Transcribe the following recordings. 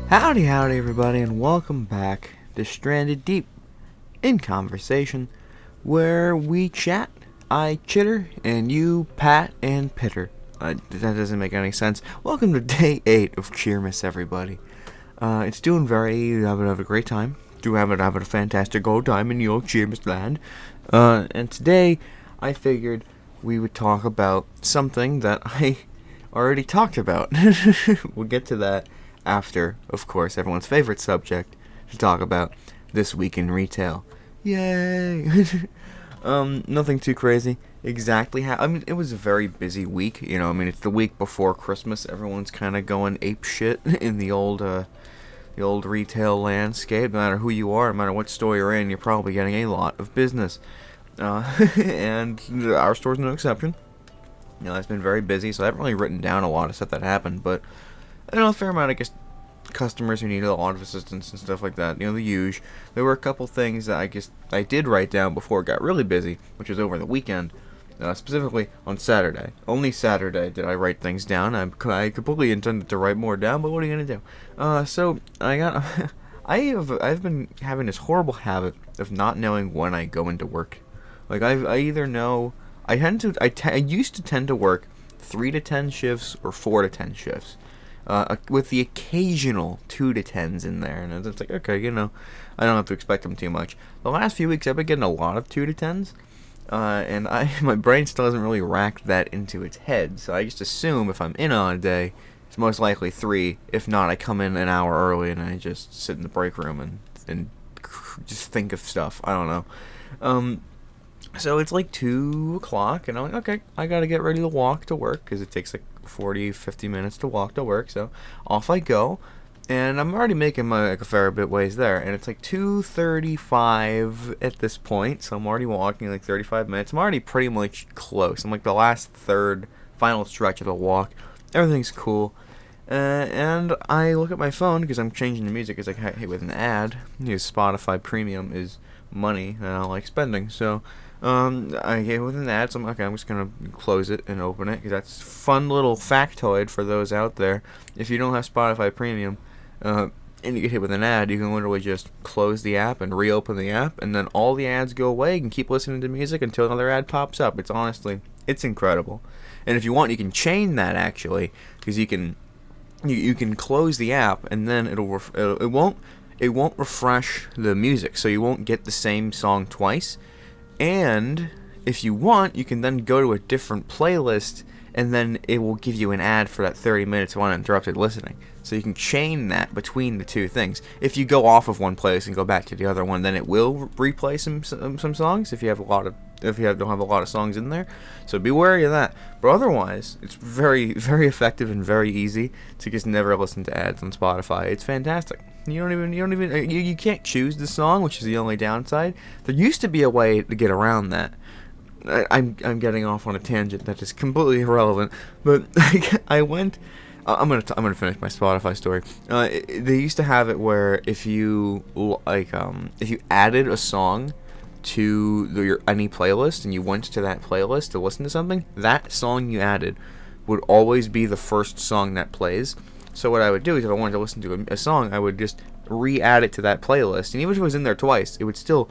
Howdy, howdy, everybody, and welcome back to Stranded Deep in Conversation, where we chat, I chitter, and you pat and pitter. That doesn't make any sense. Welcome to day 8 of Cheermas, everybody. It's doing very, having a great time. Having a fantastic old time in New York Cheermas land. And today, I figured we would talk about something that I already talked about. We'll get to that after, of course, everyone's favorite subject to talk about, this week in retail. Yay! Nothing too crazy. Exactly how, it was a very busy week, it's the week before Christmas. Everyone's kind of going ape shit in the old retail landscape. No matter who you are, no matter what store you're in, you're probably getting a lot of business. And our store's no exception. It's been very busy, so I haven't really written down a lot of stuff that happened, but a fair amount, I guess, customers who needed a lot of assistance and stuff like that. The huge. There were a couple things that I guess I did write down before it got really busy, which was over the weekend, specifically on Saturday. Only Saturday did I write things down. I completely intended to write more down, but what are you gonna do? So I got. I've been having this horrible habit of not knowing when I go into work. Like I either know. I used to tend to work 3 to 10 shifts or 4 to 10 shifts. With the occasional 2 to 10s in there, and it's like, okay, I don't have to expect them too much. The last few weeks, I've been getting a lot of 2 to 10s, and my brain still hasn't really racked that into its head, so I just assume if I'm in on a day, it's most likely 3. If not, I come in an hour early, and I just sit in the break room and just think of stuff. I don't know. So it's like 2 o'clock, and I'm like, okay, I gotta get ready to walk to work, because it takes like 40-50 minutes to walk to work, so off I go, and I'm already making a fair bit ways there, and it's like 2:35 at this point, so I'm already walking like 35 minutes. I'm already pretty much close. I'm like the last third, final stretch of the walk. Everything's cool. And I look at my phone, because I'm changing the music. It's like, hey, with an ad, Spotify Premium is money that I like spending, so I get with an ad, so I'm like, okay, I'm just gonna close it and open it, because that's a fun little factoid for those out there. If you don't have Spotify Premium, and you get hit with an ad, you can literally just close the app and reopen the app, and then all the ads go away. You can keep listening to music until another ad pops up. It's incredible. And if you want, you can chain that, actually, because you can close the app, and then it won't refresh the music, so you won't get the same song twice. And if you want, you can then go to a different playlist, and then it will give you an ad for that 30 minutes of uninterrupted listening. So you can chain that between the two things. If you go off of one playlist and go back to the other one, then it will replay some songs if you don't have a lot of songs in there. So be wary of that. But otherwise, it's very, very effective and very easy to just never listen to ads on Spotify. It's fantastic. You can't choose the song, which is the only downside. There used to be a way to get around that. I'm getting off on a tangent that is completely irrelevant, but I went. I'm gonna finish my Spotify story. They used to have it where if you added a song to any playlist, and you went to that playlist to listen to something, that song you added would always be the first song that plays. So what I would do is, if I wanted to listen to a song, I would just re-add it to that playlist, and even if it was in there twice, it would still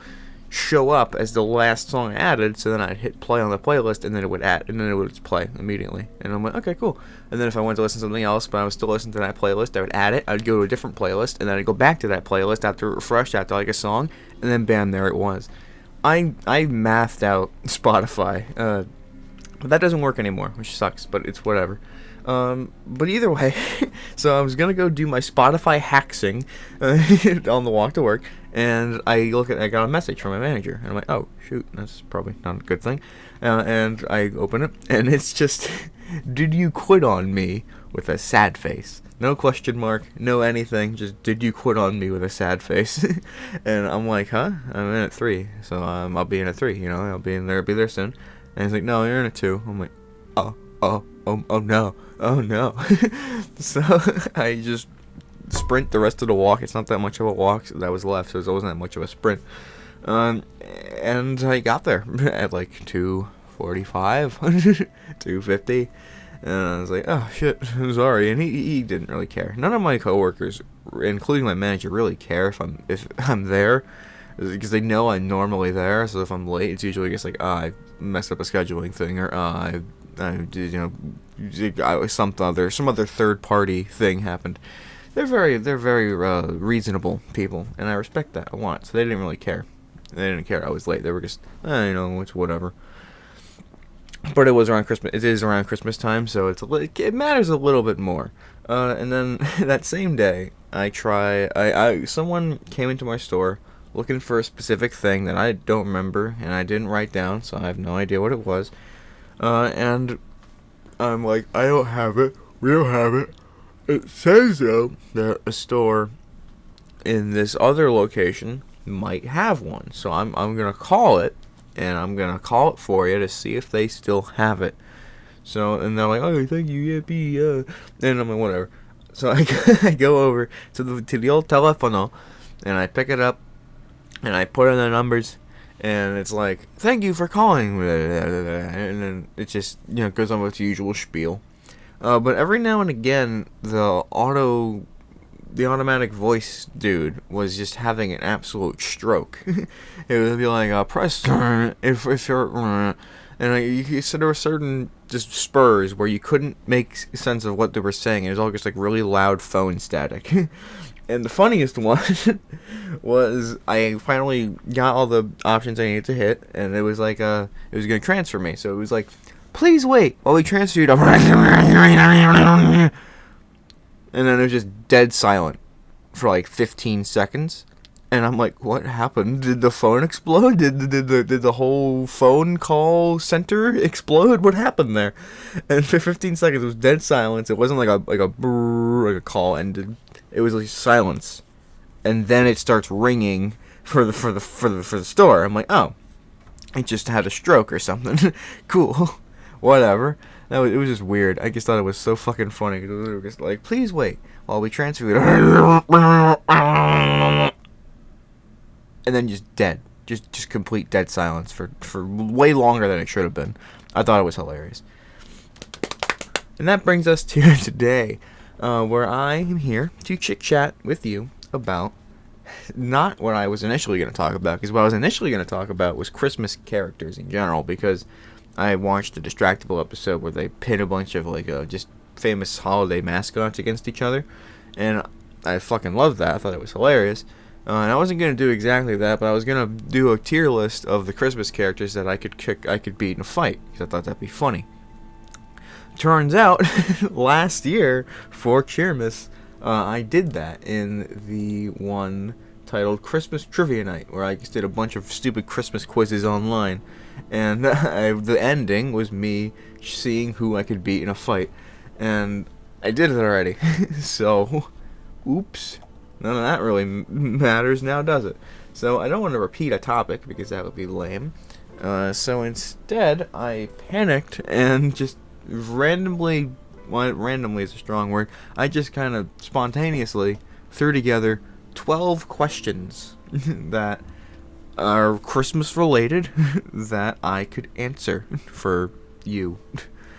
show up as the last song added. So then I'd hit play on the playlist, and then it would just play immediately. And I'm like, okay, cool. And then if I wanted to listen to something else, but I was still listening to that playlist, I would add it. I'd go to a different playlist, and then I'd go back to that playlist after it refreshed after like a song, and then bam, there it was. I mathed out Spotify, but that doesn't work anymore, which sucks. But it's whatever. But either way, so I was gonna go do my Spotify hacksing on the walk to work, and I got a message from my manager, and I'm like, oh shoot, that's probably not a good thing. And I open it, and it's just, did you quit on me, with a sad face. No question mark, no anything, just did you quit on me with a sad face. And I'm like, huh? I'm in at 3, so I'll be in at 3, I'll be there soon. And he's like, no, you're in at 2. I'm like, oh no. So I just sprint the rest of the walk. It's not that much of a walk that was left, so it wasn't that much of a sprint. And I got there at like 2:45, 2:50, And I was like, oh shit, I'm sorry. And he didn't really care. None of my coworkers, including my manager, really care if I'm there, because they know I'm normally there. So if I'm late, it's usually just like, I messed up a scheduling thing, or I did, some other third party thing happened. They're very reasonable people, and I respect that a lot. So they didn't really care. They didn't care I was late. They were just, it's whatever. But it was around Christmas. It is around Christmas time, so it matters a little bit more. And then that same day, someone came into my store looking for a specific thing that I don't remember and I didn't write down, so I have no idea what it was. And I'm like, I don't have it. We don't have it. It says though that a store in this other location might have one, so I'm gonna call it. And I'm going to call it for you to see if they still have it. So, and they're like, oh, thank you, yippee, and I'm like, whatever. So I go over to the old telefono, and I pick it up, and I put in the numbers, and it's like, thank you for calling, and then it just, goes on with the usual spiel. But every now and again, the automatic voice dude was just having an absolute stroke. It would be like, press if you're, and you said there were certain just spurs where you couldn't make sense of what they were saying. It was all just like really loud phone static. And the funniest one was I finally got all the options I needed to hit, and it was like it was gonna transfer me. So it was like, please wait while we transfer you to. And then it was just dead silent for like 15 seconds. And I'm like, what happened? Did the phone explode? Did the whole phone call center explode? What happened there? And for 15 seconds, it was dead silence. It wasn't like a brrr, like a call ended. It was like silence. And then it starts ringing for the store. I'm like, oh, it just had a stroke or something. Cool. Whatever. It was just weird. I just thought it was so fucking funny. They were just like, please wait while we transfer you. And then just dead. Just complete dead silence for way longer than it should have been. I thought it was hilarious. And that brings us to today, where I am here to chit-chat with you about not what I was initially going to talk about, because what I was initially going to talk about was Christmas characters in general, because I watched a Distractable episode where they pit a bunch of just famous holiday mascots against each other, and I fucking loved that. I thought it was hilarious. And I wasn't gonna do exactly that, but I was gonna do a tier list of the Christmas characters that I could beat in a fight, because I thought that'd be funny. Turns out, last year for Cheermas, I did that in the one titled Christmas Trivia Night, where I just did a bunch of stupid Christmas quizzes online, and the ending was me seeing who I could beat in a fight, and I did it already. So, oops, none of that really matters now, does it? So I don't want to repeat a topic because that would be lame. So instead, I panicked and just randomly, well, randomly is a strong word, I just kind of spontaneously threw together 12 questions that are Christmas related that I could answer for you,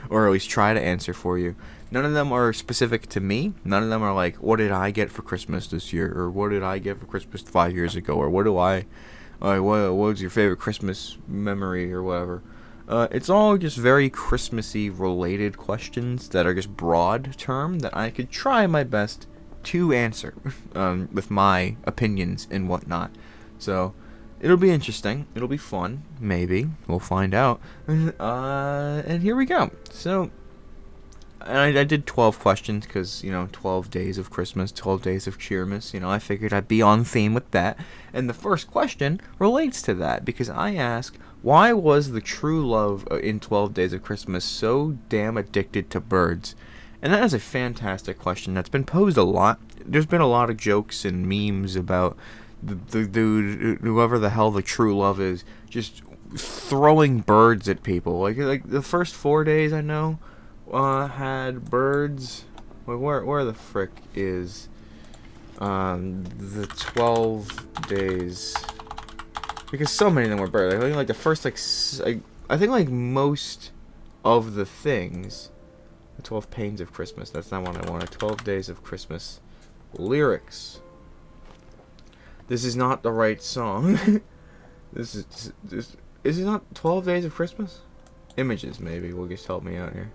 or at least try to answer for you. None of them are specific to me. None of them are like, what did I get for Christmas this year, or what did I get for Christmas 5 years ago, or what was your favorite Christmas memory, or whatever. It's all just very Christmassy related questions that are just broad term that I could try my best to answer with my opinions and whatnot. So it'll be interesting. It'll be fun. Maybe we'll find out. And here we go. So I did 12 questions because 12 days of Christmas, 12 days of Cheermas. I figured I'd be on theme with that. And the first question relates to that because I ask, why was the true love in 12 Days of Christmas so damn addicted to birds? And that is a fantastic question that's been posed a lot. There's been a lot of jokes and memes about the dude, whoever the hell the true love is, just throwing birds at people. Like the first 4 days I know had birds. Wait, where the frick is the 12 days? Because so many of them were birds. I think like the first I think like most of the things The 12 Pains of Christmas. That's not what I wanted. 12 Days of Christmas. Lyrics. This is not the right song. This is it not 12 Days of Christmas? Images, maybe, will just help me out here.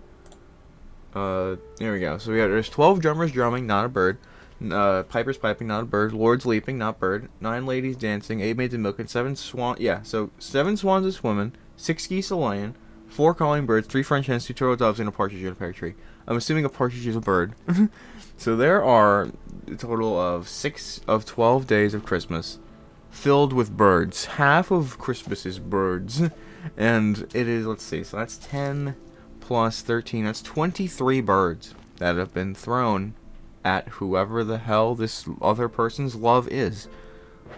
Here we go. So there's 12 drummers drumming, not a bird. Pipers piping, not a bird. Lords leaping, not bird. 9 ladies dancing. 8 maids milking. 7 swan. Yeah, so 7 swans a swimming. 6 geese a laying. 4 calling birds. 3 French hens. 2 turtle doves, and a partridge in a pear tree. I'm assuming a partridge is a bird. So there are a total of 6 of 12 days of Christmas filled with birds. Half of Christmas is birds. And it is, let's see, so that's 10 plus 13. That's 23 birds that have been thrown at whoever the hell this other person's love is.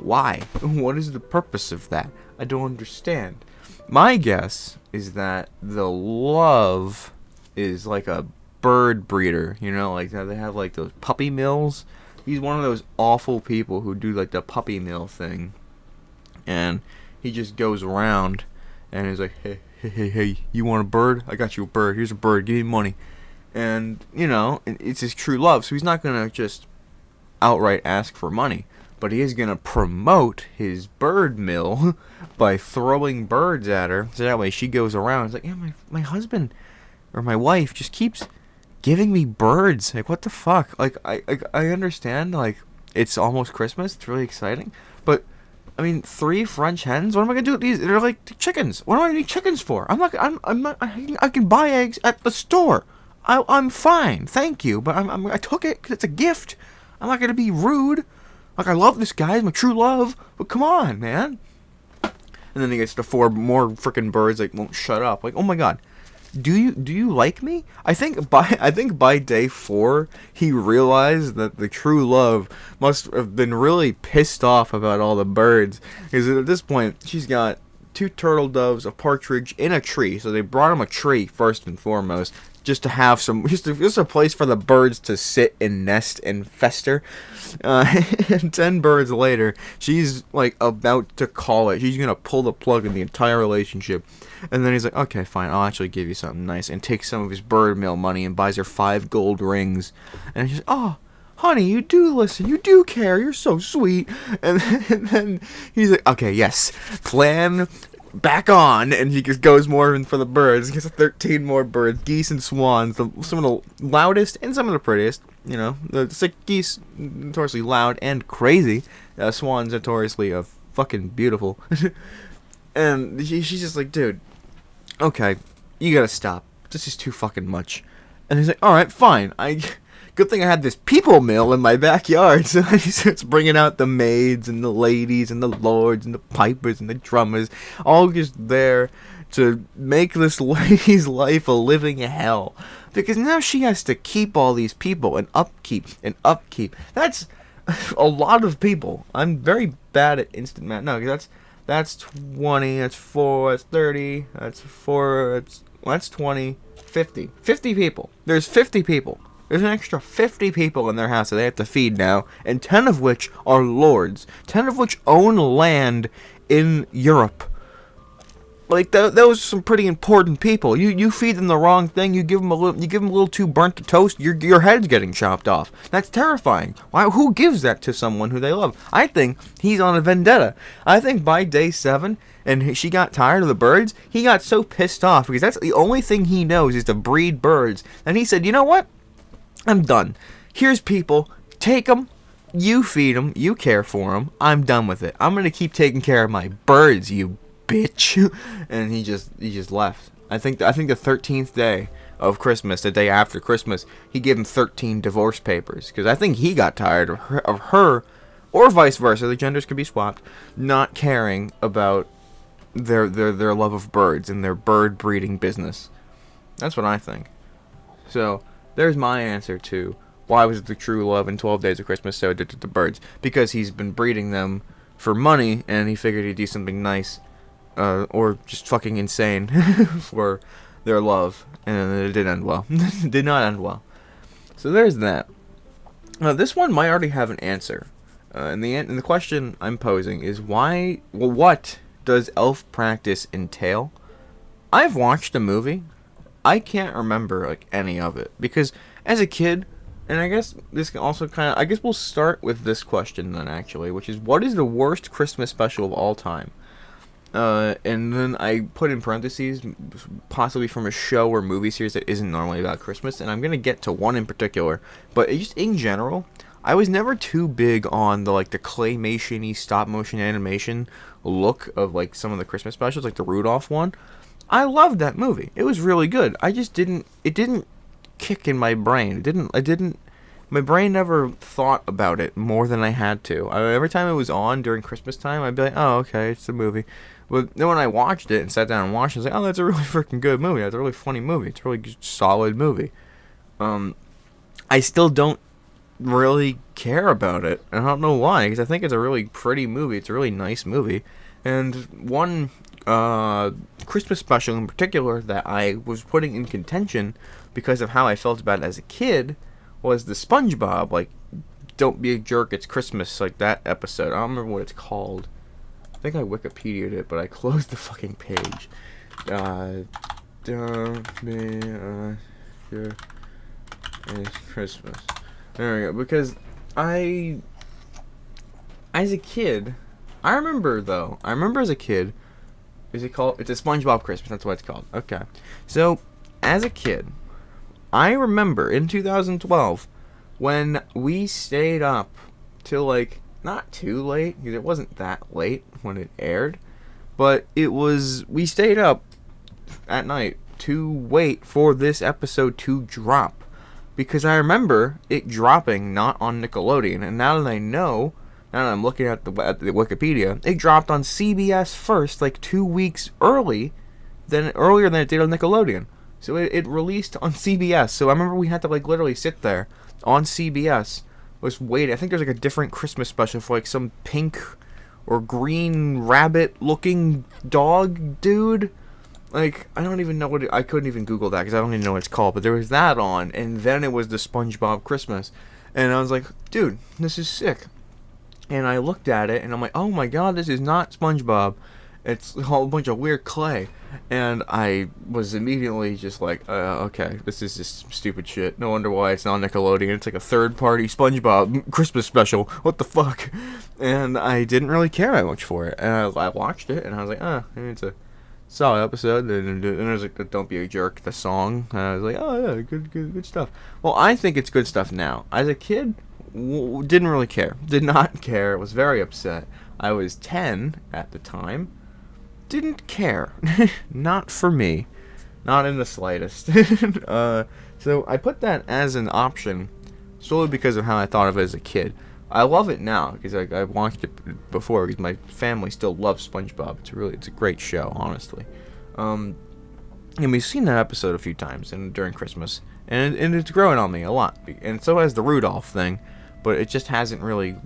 Why? What is the purpose of that? I don't understand. My guess is that the love is like a bird breeder, you know, like they have like those puppy mills. He's one of those awful people who do like the puppy mill thing, and he just goes around and he's like, hey, you want a bird? I got you a bird. Here's a bird. Give me money. And, you know, it's his true love, so he's not going to just outright ask for money, but he is going to promote his bird mill by throwing birds at her, so that way she goes around. It's like, yeah, my husband or my wife just keeps giving me birds. Like, what the fuck? Like, I understand, like, it's almost Christmas. It's really exciting. But, I mean, 3 French hens? What am I going to do with these? They're like chickens. What am I going to need chickens for? I can buy eggs at the store. I'm fine. Thank you. But I took it because it's a gift. I'm not going to be rude. Like, I love this guy. He's my true love. But come on, man. And then he gets to 4 more freaking birds, like, won't shut up. Like, oh my god. Do you like me? I think by day 4 he realized that the true love must have been really pissed off about all the birds, because at this point she's got 2 turtle doves, a partridge in a tree. So they brought him a tree first and foremost, just to have some, just a place for the birds to sit and nest and fester. And 10 birds later, she's like about to call it. She's gonna pull the plug in the entire relationship. And then he's like, okay, fine, I'll actually give you something nice, and takes some of his bird mill money and buys her 5 gold rings. And she's, oh, honey, you do listen, you do care, you're so sweet. And then he's like, okay, yes, plan back on, and he just goes more in for the birds. He gets 13 more birds, geese and swans, some of the loudest and some of the prettiest. You know, the sick geese notoriously loud and crazy. Swans notoriously fucking beautiful. And she's just like, dude, okay, you gotta stop. This is too fucking much. And he's like, all right, fine. Good thing I had this people mill in my backyard. So he starts bringing out the maids and the ladies and the lords and the pipers and the drummers, all just there to make this lady's life a living hell. Because now she has to keep all these people and upkeep and upkeep. That's a lot of people. I'm very bad at instant math. No, that's 20, that's 4, that's 30, that's 4, that's 20, 50. 50 people. There's 50 people. There's an extra 50 people in their house that they have to feed now, and 10 of which are lords. 10 of which own land in Europe. Like, those are some pretty important people. You feed them the wrong thing, you give them a little too burnt to toast, your head's getting chopped off. That's terrifying. Why? Who gives that to someone who they love? I think he's on a vendetta. I think by day 7, and she got tired of the birds, he got so pissed off, because that's the only thing he knows is to breed birds. And he said, you know what? I'm done. Here's people. Take them. You feed them. You care for them. I'm done with it. I'm going to keep taking care of my birds, you bitch. And he just left. I think the 13th day of Christmas, the day after Christmas, he gave him 13 divorce papers, because I think he got tired of her, or vice versa, the genders could be swapped, not caring about their love of birds and their bird breeding business. That's what I think. So there's my answer to why was the true love in 12 Days of Christmas so addicted to birds. Because he's been breeding them for money, and he figured he'd do something nice, or just fucking insane for their love. And it didn't end well. It did not end well. So there's that. This one might already have an answer. And the question I'm posing is what does elf practice entail? I've watched the movie. I can't remember like any of it because as a kid, and I guess this can also kind of, I guess we'll start with this question then actually, which is what is the worst Christmas special of all time? And then I put in parentheses, possibly from a show or movie series that isn't normally about Christmas, and I'm gonna get to one in particular. But just in general, I was never too big on the like the claymation-y stop motion animation look of like some of the Christmas specials, like the Rudolph one. I loved that movie. It was really good. I just didn't. It didn't kick in my brain. It didn't. I didn't. My brain never thought about it more than I had to. Every time it was on during Christmas time, I'd be like, "Oh, okay, it's a movie." But then when I watched it and sat down and watched it, I was like, "Oh, that's a really freaking good movie. That's a really funny movie. It's a really solid movie." I still don't really care about it. I don't know why, because I think it's a really pretty movie. It's a really nice movie, and one Christmas special in particular that I was putting in contention because of how I felt about it as a kid was the SpongeBob, like, "Don't be a jerk, it's Christmas," like that episode. I don't remember what it's called. I think I Wikipedia'd it, but I closed the fucking page. Don't be a jerk, it's Christmas. There we go. Because as a kid, I remember as a kid, is it called? It's a SpongeBob Christmas. That's what it's called. Okay. So, as a kid, I remember in 2012 when we stayed up till like not too late because it wasn't that late when it aired, but we stayed up at night to wait for this episode to drop because I remember it dropping not on Nickelodeon, and now that I'm looking at the Wikipedia, it dropped on CBS first, like 2 weeks earlier than it did on Nickelodeon. So it released on CBS. So I remember we had to like literally sit there on CBS, was waiting. I think there's like a different Christmas special for like some pink or green rabbit looking dog dude. Like, I don't even know I couldn't even Google that because I don't even know what it's called. But there was that on, and then it was the SpongeBob Christmas. And I was like, dude, this is sick. And I looked at it, and I'm like, oh my god, this is not SpongeBob. It's a whole bunch of weird clay. And I was immediately just like, okay, this is just stupid shit. No wonder why it's not Nickelodeon. It's like a third-party SpongeBob Christmas special. What the fuck? And I didn't really care that much for it. And I watched it, and I was like, it's a solid episode. And there's like, "Don't Be a Jerk," the song. And I was like, oh yeah, good stuff. Well, I think it's good stuff now. As a kid, didn't really care. Did not care. Was very upset. I was 10 at the time. Didn't care. Not for me. Not in the slightest. So I put that as an option solely because of how I thought of it as a kid. I love it now because I watched it before because my family still loves SpongeBob. It's a great show, honestly. And we've seen that episode a few times during Christmas, and it's growing on me a lot. And so has the Rudolph thing, but it just hasn't really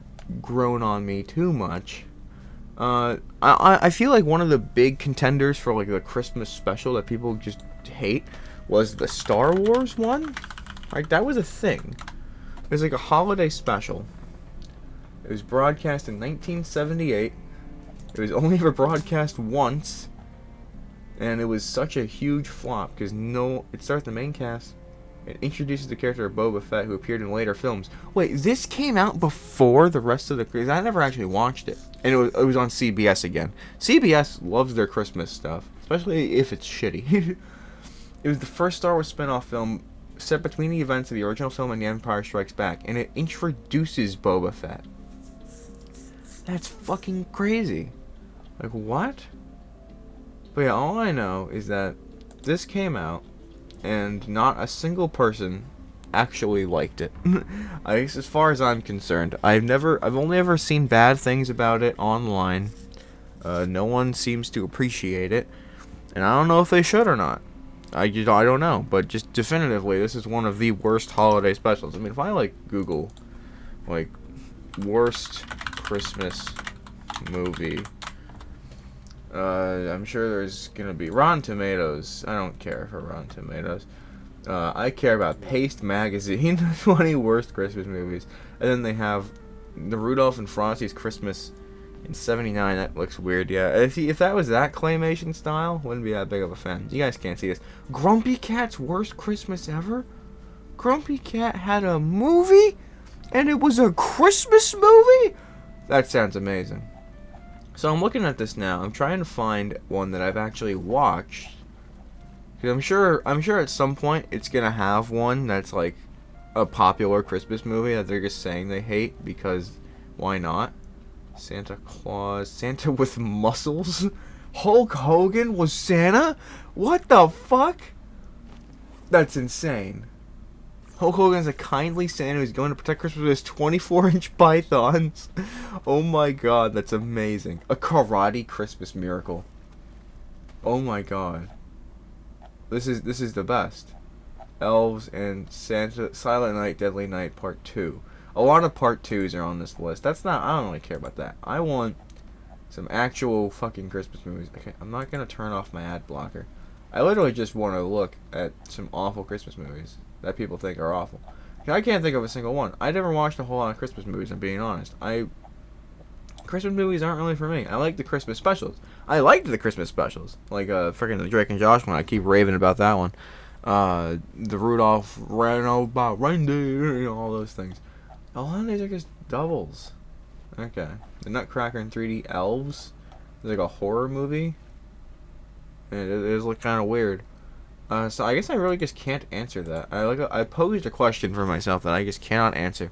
grown on me too much. I feel like one of the big contenders for like the Christmas special that people just hate was the Star Wars one. Like, that was a thing. It was like a holiday special. It was broadcast in 1978. It was only ever broadcast once, and it was such a huge flop because it starts the main cast. It introduces the character of Boba Fett, who appeared in later films. Wait, this came out before the rest of the... Because I never actually watched it. And it was on CBS again. CBS loves their Christmas stuff, especially if it's shitty. It was the first Star Wars spin-off film set between the events of the original film and The Empire Strikes Back, and it introduces Boba Fett. That's fucking crazy. Like, what? But yeah, all I know is that this came out, and not a single person actually liked it. I guess as far as I'm concerned, I've only ever seen bad things about it online. No one seems to appreciate it, and I don't know if they should or not. I don't know, but just definitively, this is one of the worst holiday specials. I mean, if I like Google, like, worst Christmas movie, I'm sure there's gonna be Rotten Tomatoes. I don't care for Rotten Tomatoes. I care about Paste Magazine, 20 worst Christmas movies, and then they have the Rudolph and Frosty's Christmas In 79, that looks weird, yeah. If that was that claymation style, wouldn't be that big of a fan. You guys can't see this. Grumpy Cat's Worst Christmas Ever? Grumpy Cat had a movie? And it was a Christmas movie? That sounds amazing. So I'm looking at this now. I'm trying to find one that I've actually watched. Because I'm sure at some point it's going to have one that's like a popular Christmas movie that they're just saying they hate because why not? Santa Claus, Santa with muscles? Hulk Hogan was Santa? What the fuck? That's insane. Hulk Hogan's a kindly Santa who's going to protect Christmas with his 24-inch pythons. Oh my god, that's amazing. A karate Christmas miracle. Oh my god. This is the best. Elves and Santa, Silent Night, Deadly Night Part 2. A lot of Part 2s are on this list. I don't really care about that. I want some actual fucking Christmas movies. Okay, I'm not gonna turn off my ad blocker. I literally just want to look at some awful Christmas movies that people think are awful. I can't think of a single one. I never watched a whole lot of Christmas movies, I'm being honest. Christmas movies aren't really for me. I like the Christmas specials. I liked the Christmas specials. Like freaking the Drake and Josh one. I keep raving about that one. The Rudolph Red-Nosed Reindeer, all those things. A lot of these are just doubles. Okay. The Nutcracker in 3D Elves. It's like a horror movie. And it does look kind of weird. So I guess I really just can't answer that. I posed a question for myself that I just cannot answer.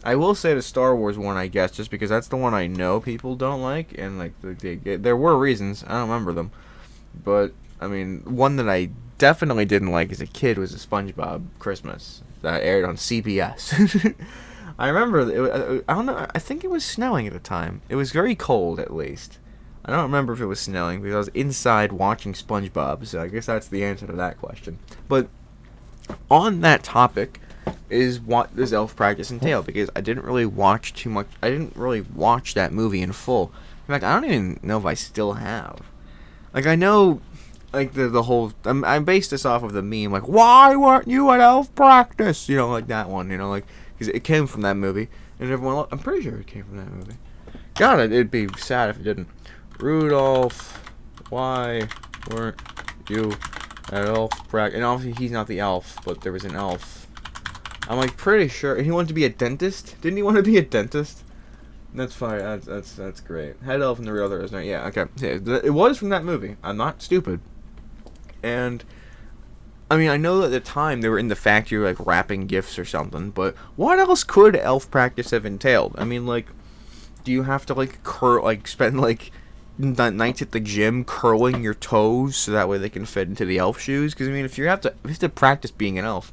I will say the Star Wars one, I guess, just because that's the one I know people don't like, and like there were reasons. I don't remember them, but I mean, one that I definitely didn't like as a kid was the SpongeBob Christmas that aired on CBS. I remember I don't know. I think it was snowing at the time. It was very cold, at least. I don't remember if it was snowing because I was inside watching SpongeBob. So I guess that's the answer to that question. But on that topic is what does Elf Practice entail? Because I didn't really watch too much. I didn't really watch that movie in full. In fact, I don't even know if I still have. Like I know, like the whole. I based this off of the meme. Like, why weren't you at Elf Practice? You know, like that one. You know, like because it came from that movie, and everyone. I'm pretty sure it came from that movie. God, it'd be sad if it didn't. Rudolph, why weren't you at Elf Practice? And obviously he's not the elf, but there was an elf. I'm like pretty sure he wanted to be a dentist. Didn't he want to be a dentist? That's fine. That's great. Head elf and the real other is not. Yeah, okay. Yeah, it was from that movie. I'm not stupid. And I mean, I know at the time they were in the factory like wrapping gifts or something, but what else could Elf Practice have entailed? I mean, like, do you have to like spend like nights at the gym curling your toes so that way they can fit into the elf shoes? Because I mean, if you have to practice being an elf,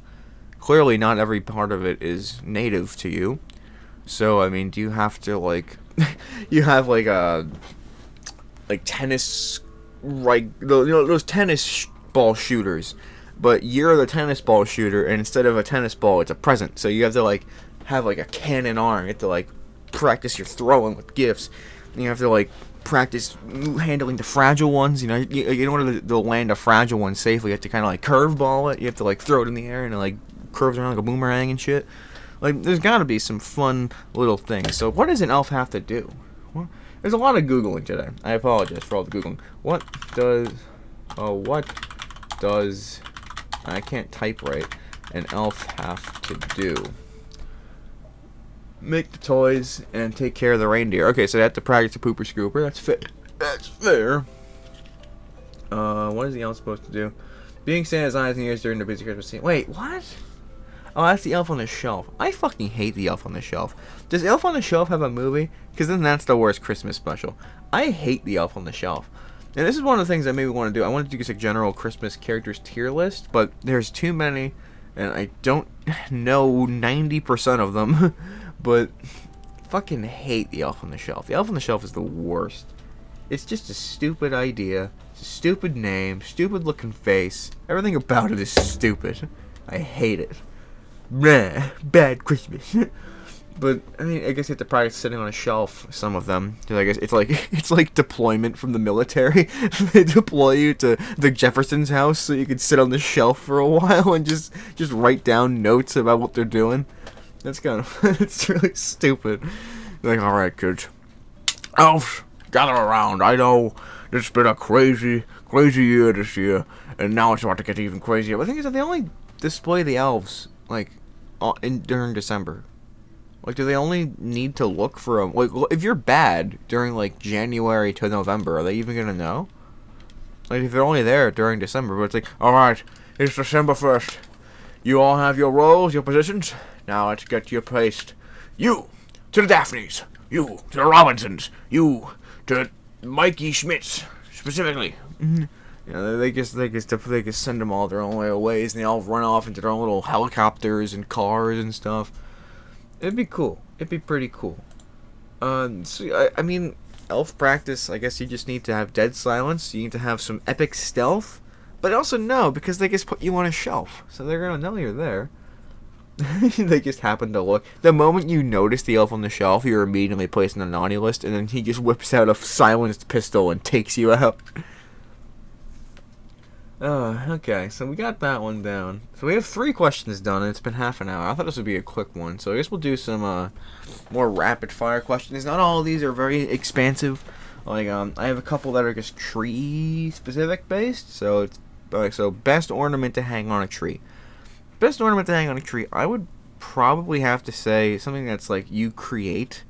clearly not every part of it is native to you. So I mean, do you have to like you have like tennis, like those tennis ball shooters, but you're the tennis ball shooter, and instead of a tennis ball, it's a present. So you have to like have like a cannon arm. You have to like practice your throwing with gifts. And you have to like practice handling the fragile ones. You know, in order to land a fragile one safely, you have to kind of like curveball it. You have to like throw it in the air and it like curves around like a boomerang and shit. Like, there's got to be some fun little things. So, what does an elf have to do? Well, there's a lot of googling today. I apologize for all the googling. What does I can't type right. An elf have to do? Make the toys and take care of the reindeer. Okay, so they have to practice the pooper scooper. That's fit. That's fair. What is the elf supposed to do? Being Santa's eyes and ears during the busy Christmas scene. Wait, what? Oh, that's the Elf on the Shelf. I fucking hate the Elf on the Shelf. Does Elf on the Shelf have a movie? Because then that's the worst Christmas special. I hate the Elf on the Shelf. And this is one of the things I maybe want to do. I want to do just a general Christmas characters tier list, but there's too many, and I don't know 90% of them. But fucking hate the Elf on the Shelf. The Elf on the Shelf is the worst. It's just a stupid idea. It's a stupid name. Stupid looking face. Everything about it is stupid. I hate it. Bleh, bad Christmas. But I mean, I guess you have to practice sitting on a shelf. Some of them, because I guess it's like deployment from the military. They deploy you to the Jefferson's house so you can sit on the shelf for a while and just write down notes about what they're doing. That's kind of it's really stupid. Like, all right, kids, Elves, gather around. I know this has been a crazy, crazy year this year, and now it's about to get even crazier. But the thing is that they only display the elves like during December. Like, do they only need to look for them? Like, if you're bad during like January to November, are they even gonna know? Like, if they're only there during December, but it's like, All right, it's December 1st. You all have your roles, your positions. Now let's get you placed. You to the Daphnes. You to the Robinsons. You to Mikey Schmitz specifically. they just send them all their own way ways, and they all run off into their own little helicopters and cars and stuff. It'd be cool. It'd be pretty cool. I mean, elf practice, I guess you just need to have dead silence. You need to have some epic stealth. But also no, because they just put you on a shelf. So they're going to know you're there. They just happen to look. The moment you notice the elf on the shelf, you're immediately placed on the naughty list. And then he just whips out a silenced pistol and takes you out. Okay, so we got that one down. So we have 3 questions done, and it's been half an hour. I thought this would be a quick one, so I guess we'll do some more rapid-fire questions. Not all of these are very expansive. Like, I have a couple that are just tree-specific based, so it's so best ornament to hang on a tree. Best ornament to hang on a tree, I would probably have to say something that's like you create.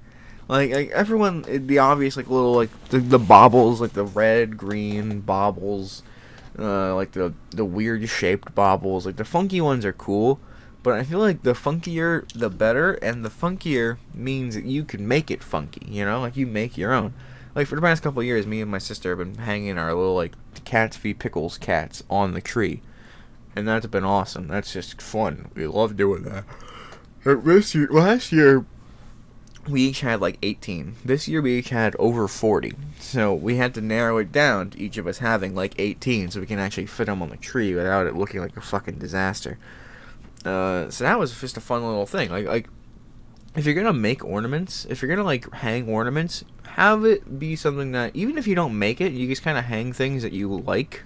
Like everyone, the obvious like little like the baubles, like the red, green baubles. Like the weird shaped baubles, like the funky ones are cool, but I feel like the funkier the better, and the funkier means that you can make it funky, you know, like you make your own. Like for the past couple of years, me and my sister have been hanging our little like Cats v Pickles cats on the tree, and that's been awesome. That's just fun. We love doing that. Last year, we each had like 18. This year we each had over 40. So we had to narrow it down to each of us having like 18 so we can actually fit them on the tree without it looking like a fucking disaster. So that was just a fun little thing. Like if you're gonna make ornaments, if you're gonna like hang ornaments, have it be something that even if you don't make it, you just kind of hang things that you like.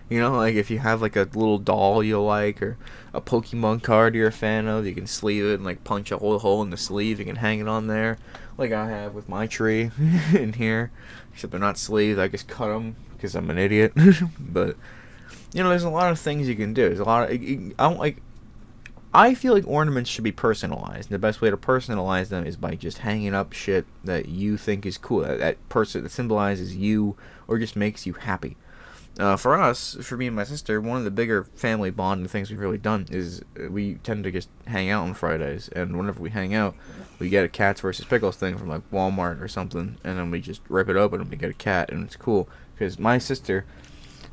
You know, like if you have like a little doll you like or a Pokemon card you're a fan of, you can sleeve it and like punch a hole in the sleeve. You can hang it on there, like I have with my tree in here. Except they're not sleeved. I just cut them because I'm an idiot. But you know, there's a lot of things you can do. There's a lot of I feel like ornaments should be personalized. The best way to personalize them is by just hanging up shit that you think is cool. That symbolizes you or just makes you happy. For us, for me and my sister, one of the bigger family bonding things we've really done is we tend to just hang out on Fridays, and whenever we hang out, we get a Cats versus Pickles thing from like Walmart or something, and then we just rip it open and we get a cat, and it's cool because my sister,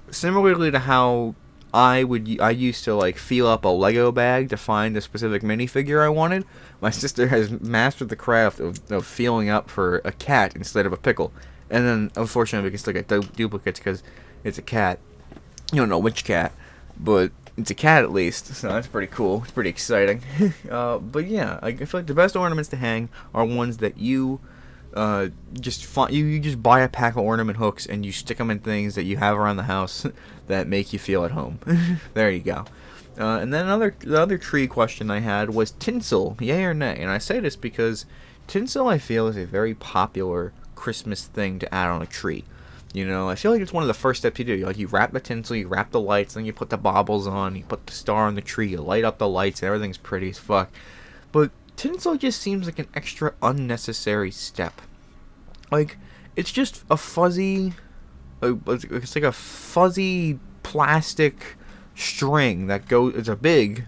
similarly to how I used to like feel up a Lego bag to find a specific minifigure I wanted, my sister has mastered the craft of feeling up for a cat instead of a pickle, and then unfortunately we can still get duplicates because it's a cat. You don't know which cat, but it's a cat at least, so that's pretty cool. It's pretty exciting. But yeah, I feel like the best ornaments to hang are ones that you you just buy a pack of ornament hooks and you stick them in things that you have around the house that make you feel at home. There you go. And then the other tree question I had was tinsel, yay or nay? And I say this because tinsel I feel is a very popular Christmas thing to add on a tree. You know, I feel like it's one of the first steps you do. Like, you wrap the tinsel, you wrap the lights, then you put the baubles on, you put the star on the tree, you light up the lights, and everything's pretty as fuck. But tinsel just seems like an extra unnecessary step. Like, it's just a fuzzy, it's like a fuzzy plastic string that goes, it's a big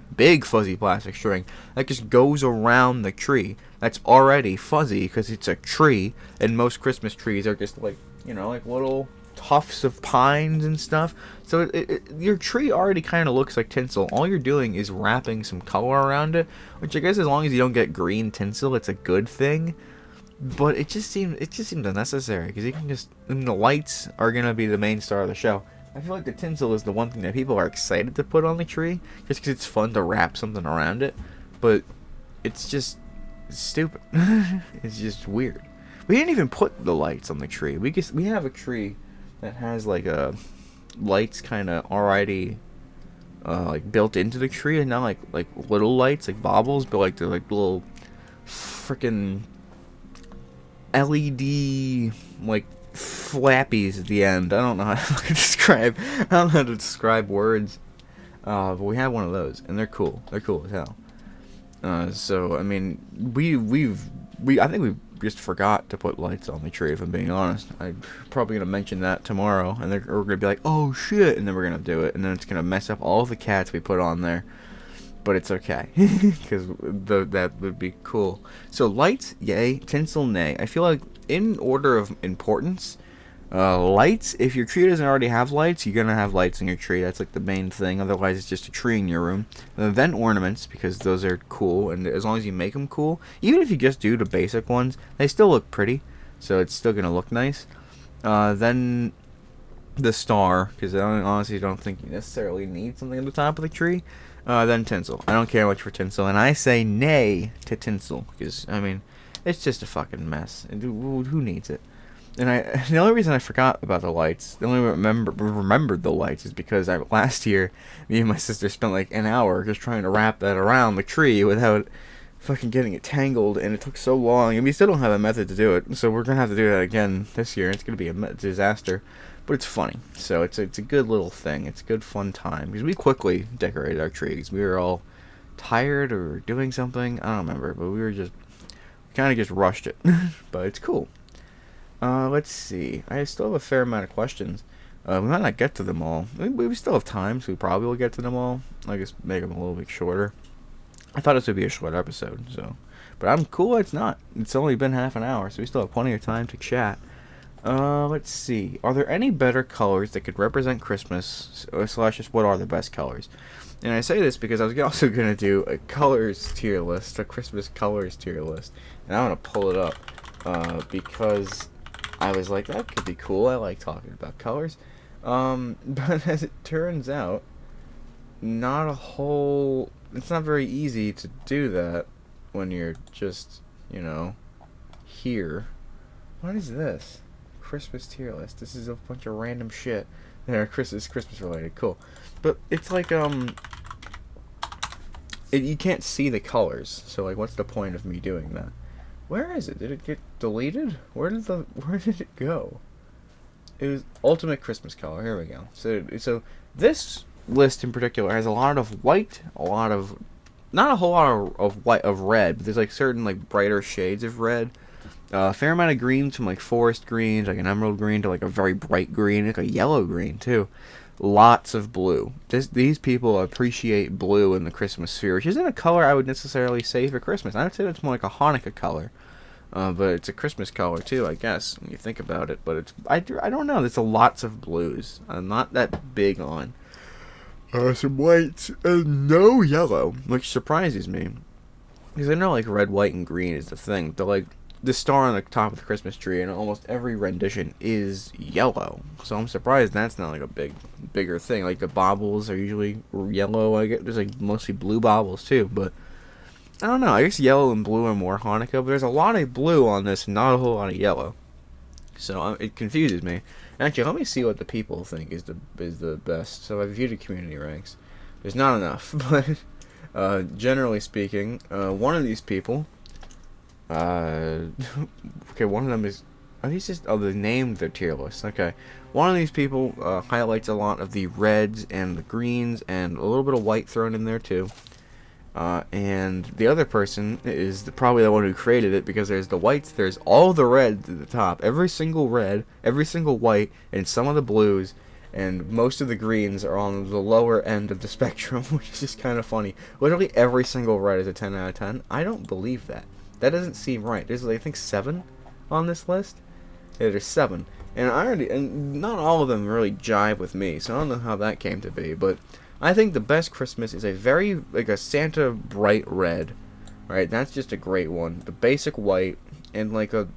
fuzzy plastic string that just goes around the tree. That's already fuzzy because it's a tree, and most Christmas trees are just like, you know, like little tufts of pines and stuff. So your tree already kind of looks like tinsel. All you're doing is wrapping some color around it, which I guess as long as you don't get green tinsel, it's a good thing. But it just seems unnecessary because you can just, and the lights are gonna be the main star of the show. I feel like the tinsel is the one thing that people are excited to put on the tree just because it's fun to wrap something around it. But it's just stupid. It's just weird. We didn't even put the lights on the tree. We have a tree that has like a lights kind of already like built into the tree, and not like little lights like baubles, but like they're like little freaking LED like flappies at the end. I don't know how to describe. I don't know how to describe words. But we have one of those, and they're cool. They're cool as hell. So I mean, I think we just forgot to put lights on the tree. If I'm being honest, I'm probably gonna mention that tomorrow, and we're gonna be like, oh shit, and then we're gonna do it, and then it's gonna mess up all the cats we put on there. But it's okay, because that would be cool. So lights, yay. Tinsel, nay. I feel like in order of importance, lights, if your tree doesn't already have lights, you're gonna have lights in your tree. That's like the main thing. Otherwise, it's just a tree in your room. Then ornaments, because those are cool, and as long as you make them cool, even if you just do the basic ones, they still look pretty. So it's still gonna look nice. Then the star, because I honestly don't think you necessarily need something at the top of the tree. Then tinsel. I don't care much for tinsel, and I say nay to tinsel, because, I mean, it's just a fucking mess. Who needs it? And the only reason I forgot about the lights, the only remembered the lights is because last year, me and my sister spent like an hour just trying to wrap that around the tree without fucking getting it tangled, and it took so long, and we still don't have a method to do it, so we're gonna have to do that again this year. It's gonna be a disaster, but it's funny. So it's a good little thing. It's a good fun time, because we quickly decorated our trees. We were all tired or doing something, I don't remember, but we kind of just rushed it. But it's cool. Let's see. I still have a fair amount of questions. We might not get to them all. We still have time, so we probably will get to them all. I guess make them a little bit shorter. I thought this would be a short episode, so. But I'm cool it's not. It's only been half an hour, so we still have plenty of time to chat. Let's see. Are there any better colors that could represent Christmas, slash just what are the best colors? And I say this because I was also going to do a colors tier list, a Christmas colors tier list. And I want to pull it up, because I was like, that could be cool. I like talking about colors. But as it turns out, it's not very easy to do that when you're just, here. What is this? Christmas tier list. This is a bunch of random shit. There, Christmas related. Cool. But it's like, you can't see the colors. So, like, what's the point of me doing that? Where is it? Did it get deleted? Where did it go? It was Ultimate Christmas Color. Here we go. So this list in particular has a lot of white, not a whole lot of white, of red, but there's like certain like brighter shades of red. A fair amount of greens, from like forest greens, like an emerald green, to like a very bright green, like a yellow green too. Lots of blue. These people appreciate blue in the Christmas sphere, which isn't a color I would necessarily say for Christmas. I would say it's more like a Hanukkah color. But it's a Christmas color too, I guess, when you think about it. But I don't know. There's lots of blues. I'm not that big on some whites and no yellow, which surprises me, because I know like red, white, and green is the thing. The star on the top of the Christmas tree in almost every rendition is yellow. So I'm surprised that's not like a bigger thing. Like the baubles are usually yellow. I get there's like mostly blue baubles too, but I don't know. I guess yellow and blue are more Hanukkah, but there's a lot of blue on this and not a whole lot of yellow. So it confuses me. Actually, let me see what the people think is the best. So I've viewed the community ranks. There's not enough, but generally speaking, one of these people, okay, one of them is, are these just, they named their tier list. Okay, one of these people highlights a lot of the reds and the greens and a little bit of white thrown in there too. And the other person is probably the one who created it, because there's the whites, there's all the reds at the top, every single red, every single white, and some of the blues, and most of the greens are on the lower end of the spectrum, which is just kind of funny. Literally every single red is a 10 out of 10. I don't believe that. That doesn't seem right. There's, I think, 7 on this list. Yeah, there's 7. And not all of them really jive with me, so I don't know how that came to be, but I think the best Christmas is a Santa bright red, right? That's just a great one. The basic white and like a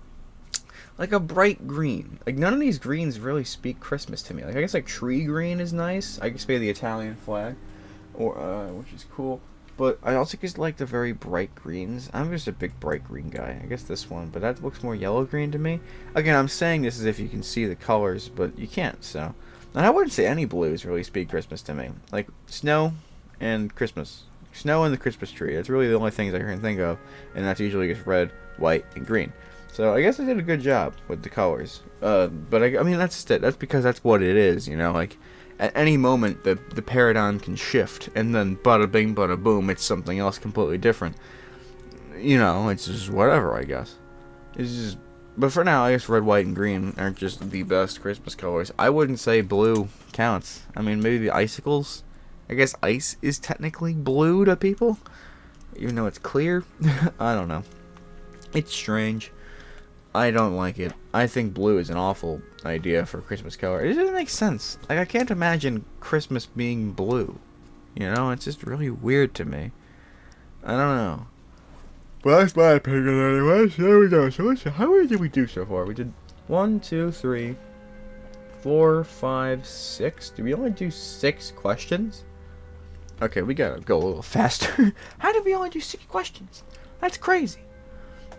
bright green. Like none of these greens really speak Christmas to me. Like I guess like tree green is nice. I guess maybe the Italian flag, or which is cool. But I also just like the very bright greens. I'm just a big bright green guy. I guess this one, but that looks more yellow green to me. Again, I'm saying this as if you can see the colors, but you can't. So. And I wouldn't say any blues really speak Christmas to me. Like, snow and Christmas. Snow and the Christmas tree. That's really the only things I can think of. And that's usually just red, white, and green. So I guess I did a good job with the colors. But I mean that's because that's what it is, you know. Like at any moment the paradigm can shift, and then bada bing, bada boom, it's something else completely different. You know, it's just whatever. I guess it's just. But for now, I guess red, white, and green aren't just the best Christmas colors. I wouldn't say blue counts. I mean, maybe the icicles. I guess ice is technically blue to people, even though it's clear. I don't know. It's strange. I don't like it. I think blue is an awful idea for a Christmas color. It doesn't make sense. Like, I can't imagine Christmas being blue. You know, it's just really weird to me. I don't know. Well, that's my opinion anyway. So there we go. So how many did we do so far? We did 1, 2, 3, 4, 5, 6. Did we only do 6 questions? Okay, we gotta go a little faster. How did we only do 6 questions? That's crazy.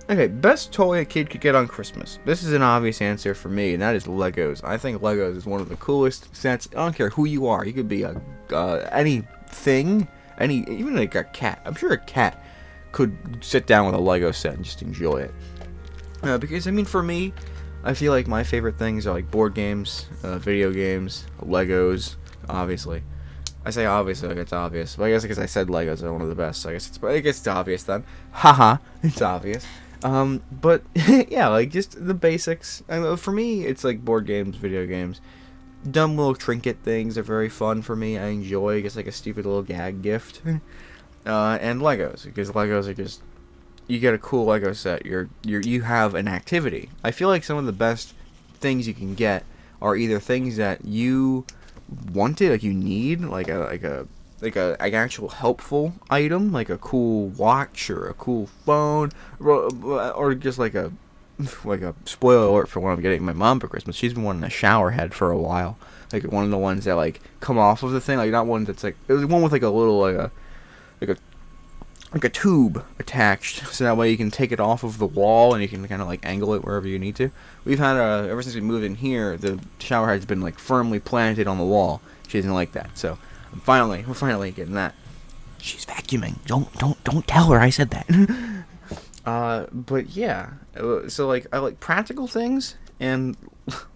Okay, best toy a kid could get on Christmas. This is an obvious answer for me, and that is Legos. I think Legos is one of the coolest sets. I don't care who you are. You could be a anything, even like a cat. I'm sure a cat could sit down with a Lego set and just enjoy it. Because I mean, for me, I feel like my favorite things are like board games, video games, Legos. Obviously, I say obviously like it's obvious, but I guess because I said Legos are one of the best, so I guess it's obvious then. Haha, it's obvious. But yeah, like just the basics. For me, it's like board games, video games. Dumb little trinket things are very fun for me. I enjoy. I guess like a stupid little gag gift. And Legos, because Legos are just, you get a cool Lego set. You have an activity. I feel like some of the best things you can get are either things that you wanted, like you need, like an actual helpful item, like a cool watch or a cool phone, or just like a spoiler alert for what I'm getting my mom for Christmas. She's been wanting a shower head for a while, like one of the ones that like come off of the thing, like not one that's like, it was one with like a little like a tube attached, so that way you can take it off of the wall and you can kind of like angle it wherever you need to. We've had ever since we moved in here, the shower head's been like firmly planted on the wall. She doesn't like that, so we're finally getting that. She's vacuuming. Don't tell her I said that. But yeah, so like I like practical things and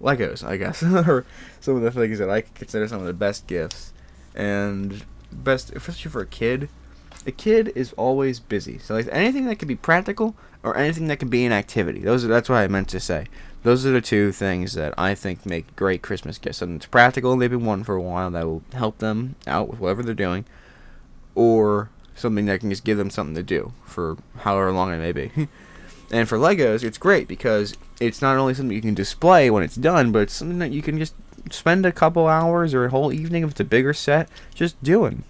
Legos, I guess, are some of the things that I consider some of the best gifts and best, especially for a kid. A kid is always busy, so like anything that can be practical or anything that can be an activity. That's what I meant to say. Those are the two things that I think make great Christmas gifts. Something that's practical and they've been wanting for a while that will help them out with whatever they're doing, or something that can just give them something to do for however long it may be. And for Legos, it's great because it's not only something you can display when it's done, but it's something that you can just spend a couple hours or a whole evening if it's a bigger set just doing.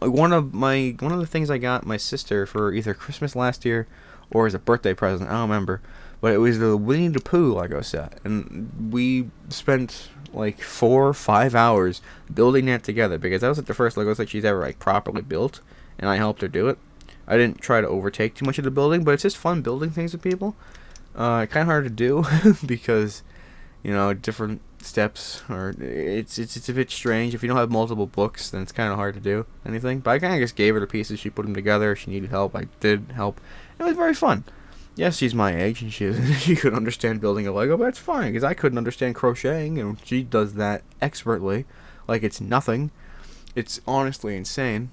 One of the things I got my sister for either Christmas last year or as a birthday present, I don't remember, but it was the Winnie the Pooh Lego set, and we spent like 4 or 5 hours building that together because that was like the first Lego set she's ever like properly built, and I helped her do it. I didn't try to overtake too much of the building, but it's just fun building things with people. Kind of hard to do because, you know, different steps, or it's a bit strange. If you don't have multiple books, then it's kind of hard to do anything. But I kind of just gave her the pieces. She put them together. She needed help. I did help. It was very fun. Yes, she's my age, and she could understand building a Lego, but it's fine, because I couldn't understand crocheting, and she does that expertly, like it's nothing. It's honestly insane.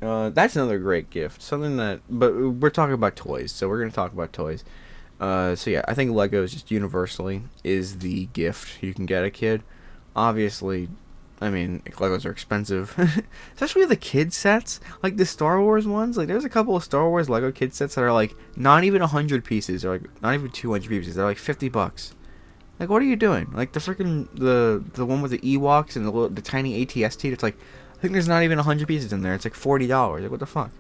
That's another great gift. Something that, but we're talking about toys, so we're going to talk about toys. So yeah, I think Legos just universally is the gift you can get a kid. Obviously, I mean, Legos are expensive. Especially the kid sets, like the Star Wars ones. Like, there's a couple of Star Wars Lego kid sets that are like not even 100 pieces, or like not even 200 pieces. They're like $50. Like, what are you doing? Like the freaking the one with the Ewoks and the tiny ATST. It's like, I think there's not even 100 pieces in there. It's like $40. Like, what the fuck?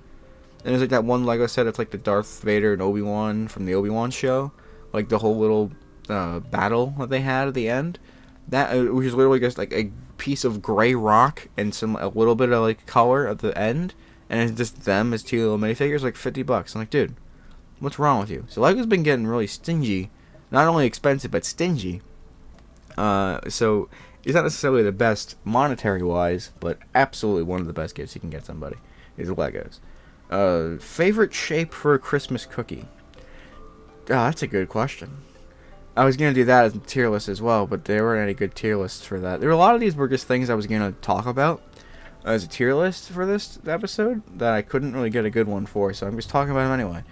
And there's like that one Lego set. It's like the Darth Vader and Obi-Wan from the Obi-Wan show. Like the whole little battle that they had at the end. That which is literally just like a piece of gray rock and a little bit of like color at the end, and it's just them as two little minifigures, like $50. I'm like, dude, what's wrong with you? So Lego's been getting really stingy, not only expensive but stingy. So it's not necessarily the best monetary wise, but absolutely one of the best gifts you can get somebody is Legos. Favorite shape for a Christmas cookie? that's a good question. I was gonna do that as a tier list as well, but there weren't any good tier lists for that. There were a lot of these were just things I was gonna talk about as a tier list for this episode that I couldn't really get a good one for, so I'm just talking about them anyway.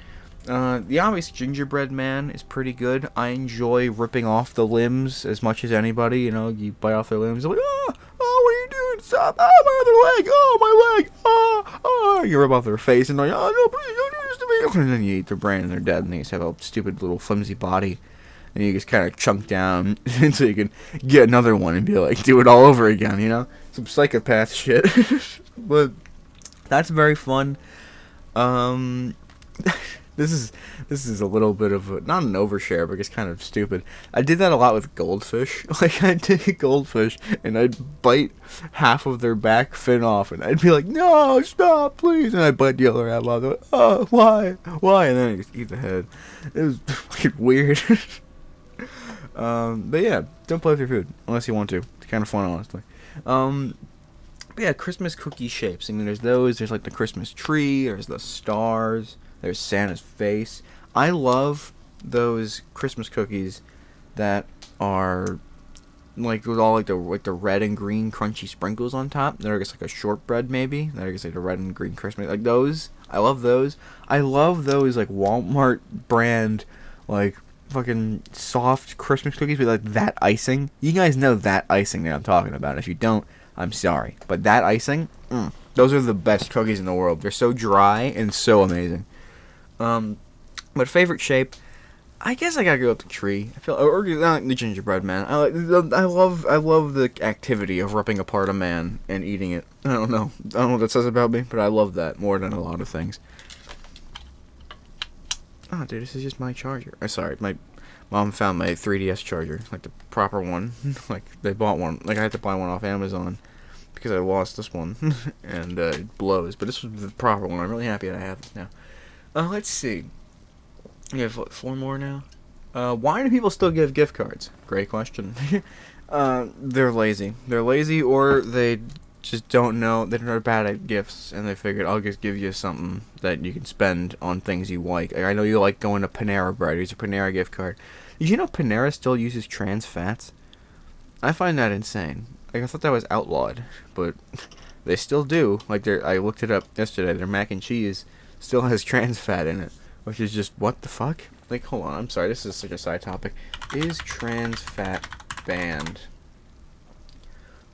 The obvious gingerbread man is pretty good. I enjoy ripping off the limbs as much as anybody. You know, you bite off their limbs, like, what are you doing? Stop! Oh, my other leg! Oh, my leg! Oh. You rip off their face and like, oh no, please don't do this to me. And then you eat their brain and they're dead, and they just have a stupid little flimsy body. And you just kind of chunk down so you can get another one and be like, do it all over again, you know? Some psychopath shit. But that's very fun. This is a little bit of a, not an overshare, but it's kind of stupid. I did that a lot with goldfish. Like, I'd take a goldfish and I'd bite half of their back fin off, and I'd be like, no, stop, please. And I'd bite the other half off. Like, oh, why? And then I just eat the head. It was fucking weird. But yeah, don't play with your food unless you want to. It's kind of fun, honestly. But yeah, Christmas cookie shapes. I mean, there's those. There's like the Christmas tree. There's the stars. There's Santa's face. I love those Christmas cookies that are like with all like the red and green crunchy sprinkles on top. They're just like a shortbread maybe. They're just like the red and green Christmas. Like those. I love those. I love those like Walmart brand like fucking soft Christmas cookies with like that icing. You guys know that icing that I'm talking about. If you don't, I'm sorry. But that icing, those are the best cookies in the world. They're so dry and so amazing. But favorite shape, I guess I gotta go with the tree. I feel, or the gingerbread man. I love the activity of ripping apart a man and eating it. I don't know what that says about me, but I love that more than a lot of things. Oh, dude, this is just my charger. Sorry, my mom found my 3DS charger, like the proper one. Like, they bought one. Like, I had to buy one off Amazon because I lost this one, and it blows. But this was the proper one. I'm really happy that I have this now. Let's see. We have, what, 4 more now? Why do people still give gift cards? Great question. They're lazy. They're lazy, or they just don't know. They're bad at gifts, and they figured, I'll just give you something that you can spend on things you like. I know you like going to Panera Bread. Here's a Panera gift card. Did you know Panera still uses trans fats? I find that insane. Like, I thought that was outlawed, but they still do. Like, I looked it up yesterday. Their mac and cheese still has trans fat in it, which is just, what the fuck? Like, hold on, I'm sorry, this is such a side topic. Is trans fat banned?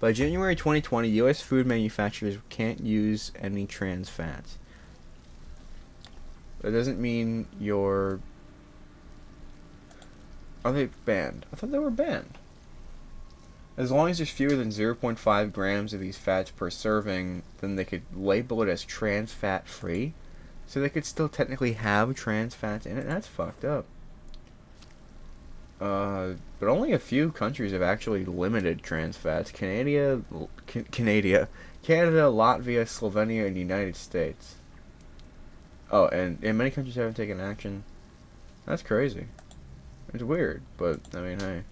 By January 2020, U.S. food manufacturers can't use any trans fats. That doesn't mean you're... Are they banned? I thought they were banned. As long as there's fewer than 0.5 grams of these fats per serving, then they could label it as trans fat free. So they could still technically have trans fats in it. That's fucked up. But only a few countries have actually limited trans fats. Canada, Latvia, Slovenia, and the United States. Oh, and many countries haven't taken action. That's crazy. It's weird, but, I mean, hey.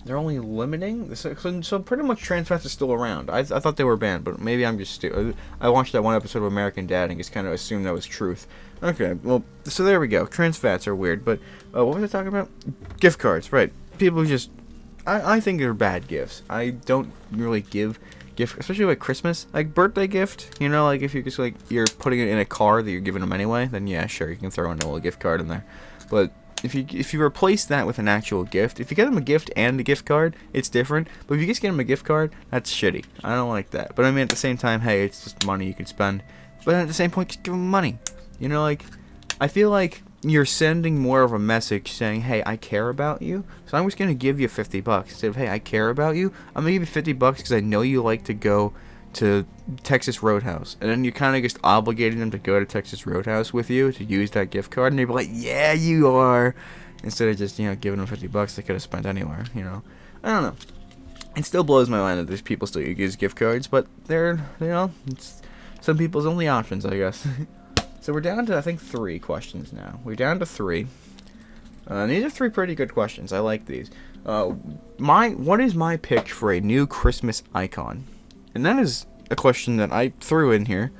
They're only limiting? So pretty much trans fats are still around. I thought they were banned, but maybe I'm just stupid. I watched that one episode of American Dad and just kind of assumed that was truth. Okay, well, so there we go. Trans fats are weird, but what was I talking about? Gift cards, right. People just... I think they're bad gifts. I don't really give gifts, especially like Christmas. Like, birthday gift, you know, like if you're just like, you're putting it in a car that you're giving them anyway, then yeah, sure, you can throw in a little gift card in there. But... If you replace that with an actual gift, if you get them a gift and a gift card, it's different. But if you just get them a gift card, that's shitty. I don't like that. But I mean, at the same time, hey, it's just money you can spend. But at the same point, just give them money. You know, like, I feel like you're sending more of a message saying, hey, I care about you. So I'm just going to give you $50. Instead of, hey, I care about you, I'm going to give you $50 because I know you like to go to Texas Roadhouse, and then you're kind of just obligating them to go to Texas Roadhouse with you to use that gift card, and they'd be like, yeah, you are, instead of just, you know, giving them $50 they could have spent anywhere, you know. I don't know. It still blows my mind that there's people still use gift cards, but they're, you know, it's some people's only options, I guess. So we're down to, I think, 3 questions now. We're down to 3. These are 3 pretty good questions. I like these. What is my pick for a new Christmas icon? And that is a question that I threw in here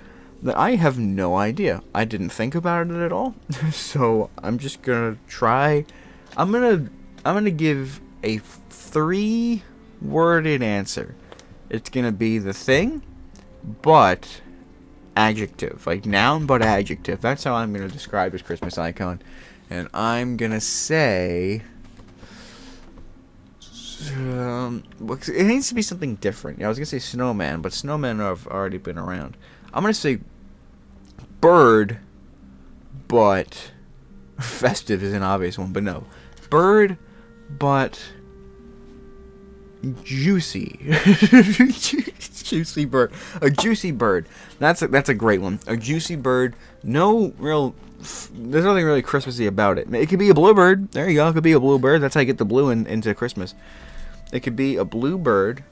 I have no idea. I didn't think about it at all. So I'm just gonna try. I'm gonna give a 3-worded answer. It's gonna be the thing, but adjective, like noun but adjective. That's how I'm gonna describe this Christmas icon. And I'm gonna say, it needs to be something different. I was gonna say snowman, but snowmen have already been around. I'm gonna say bird, but festive is an obvious one, but no. Bird, but juicy. Juicy bird. A juicy bird. That's a great one. A juicy bird. No real. There's nothing really Christmassy about it. It could be a bluebird. There you go. It could be a bluebird. That's how you get the blue into Christmas. It could be a bluebird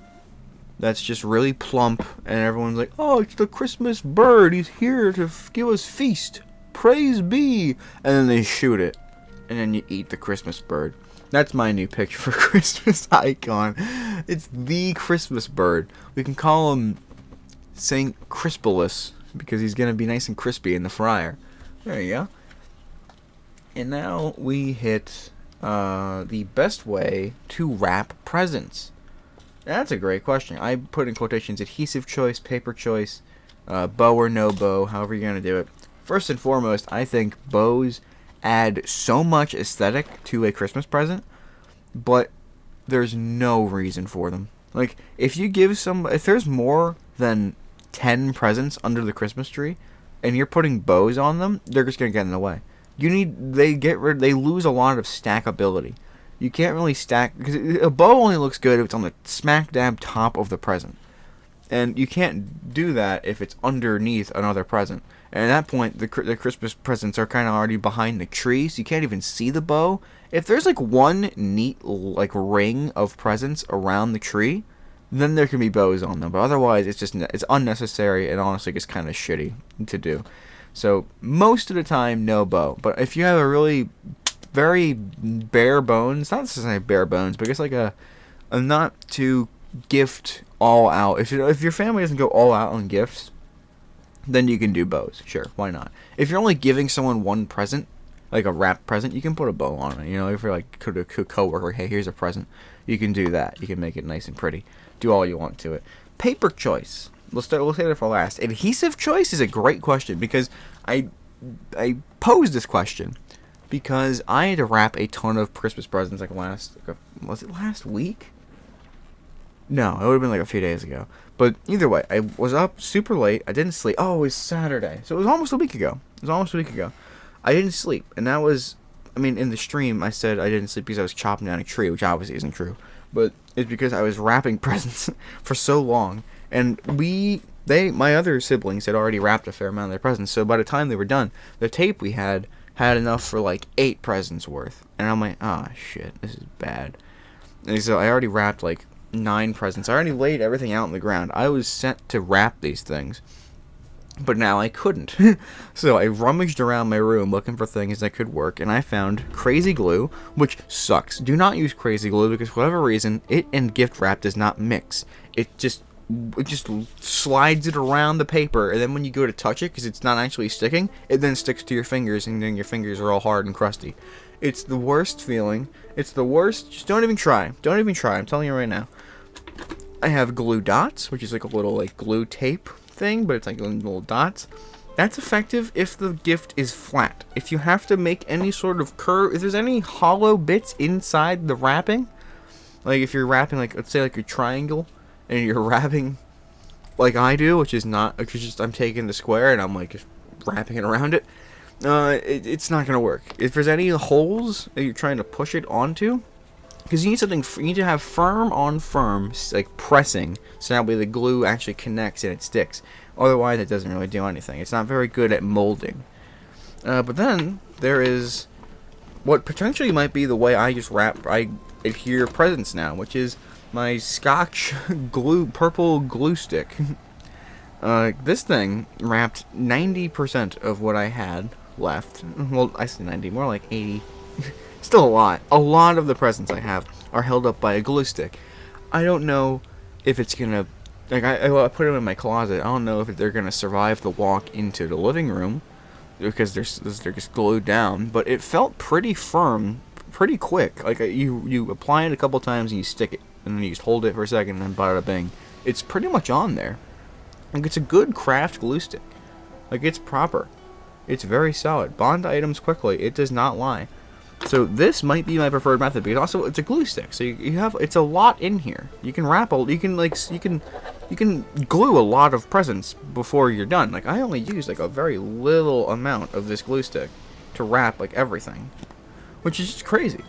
that's just really plump, and everyone's like, "Oh, it's the Christmas bird. He's here to give us feast. Praise be!" And then they shoot it, and then you eat the Christmas bird. That's my new picture for Christmas icon. It's the Christmas bird. We can call him Saint Crispulus because he's gonna be nice and crispy in the fryer. There you go. And now we hit the best way to wrap presents. That's a great question. I put in quotations adhesive choice, paper choice, bow or no bow, however you're going to do it. First and foremost, I think bows add so much aesthetic to a Christmas present, but there's no reason for them. Like, if there's more than 10 presents under the Christmas tree, and you're putting bows on them, they're just going to get in the way. They lose a lot of stackability. You can't really stack, because a bow only looks good if it's on the smack dab top of the present. And you can't do that if it's underneath another present. And at that point, the Christmas presents are kind of already behind the tree, so you can't even see the bow. If there's like one neat ring of presents around the tree, then there can be bows on them. But otherwise, it's unnecessary and honestly just kind of shitty to do. So most of the time, no bow. But if you have a really very bare bones, not necessarily bare bones, but it's like a not to gift all out. If your family doesn't go all out on gifts, then you can do bows. Sure, why not? If you're only giving someone one present, like a wrapped present, you can put a bow on it. You know, if you're like a coworker, hey, here's a present, you can do that. You can make it nice and pretty. Do all you want to it. Paper choice. We'll say that for last. Adhesive choice is a great question because I posed this question because I had to wrap a ton of Christmas presents was it last week? No, it would have been like a few days ago. But either way, I was up super late. I didn't sleep. Oh, it was Saturday. So it was almost a week ago. I didn't sleep. And that was, in the stream, I said I didn't sleep because I was chopping down a tree, which obviously isn't true. But it's because I was wrapping presents for so long. And my other siblings had already wrapped a fair amount of their presents. So by the time they were done, the tape we had enough for like 8 presents worth. And I'm like, shit, this is bad. And so I already wrapped like 9 presents. I already laid everything out on the ground. I was set to wrap these things. But now I couldn't. So I rummaged around my room looking for things that could work, and I found crazy glue, which sucks. Do not use crazy glue because for whatever reason, it and gift wrap does not mix. It just slides it around the paper, and then when you go to touch it, because it's not actually sticking, it then sticks to your fingers, and then your fingers are all hard and crusty. It's the worst feeling. It's the worst. Just don't even try. Don't even try. I'm telling you right now. I have glue dots, which is like a little like glue tape thing, but it's like little dots. That's effective if the gift is flat. If you have to make any sort of curve, if there's any hollow bits inside the wrapping, like if you're wrapping like, let's say like a triangle, and you're wrapping like I do, which is not, it's just I'm taking the square and I'm like just wrapping it around it, it's not gonna work. If there's any holes that you're trying to push it onto, because you need to have firm on firm, like pressing, so that way the glue actually connects and it sticks. Otherwise, it doesn't really do anything. It's not very good at molding. But then there is what potentially might be the way I adhere presents now, which is my Scotch purple glue stick. This thing wrapped 90% of what I had left. Well, I say 90, more like 80. Still a lot. A lot of the presents I have are held up by a glue stick. I don't know if it's gonna like I put them in my closet. I don't know if they're gonna survive the walk into the living room because they're just glued down. But it felt pretty firm, pretty quick. Like you apply it a couple times and you stick it, and then you just hold it for a second, and then bada bing. It's pretty much on there. Like it's a good craft glue stick. Like it's proper. It's very solid. Bond items quickly. It does not lie. So this might be my preferred method because also it's a glue stick. So you have it's a lot in here. You can wrap you can glue a lot of presents before you're done. Like I only use like a very little amount of this glue stick to wrap like everything, which is just crazy.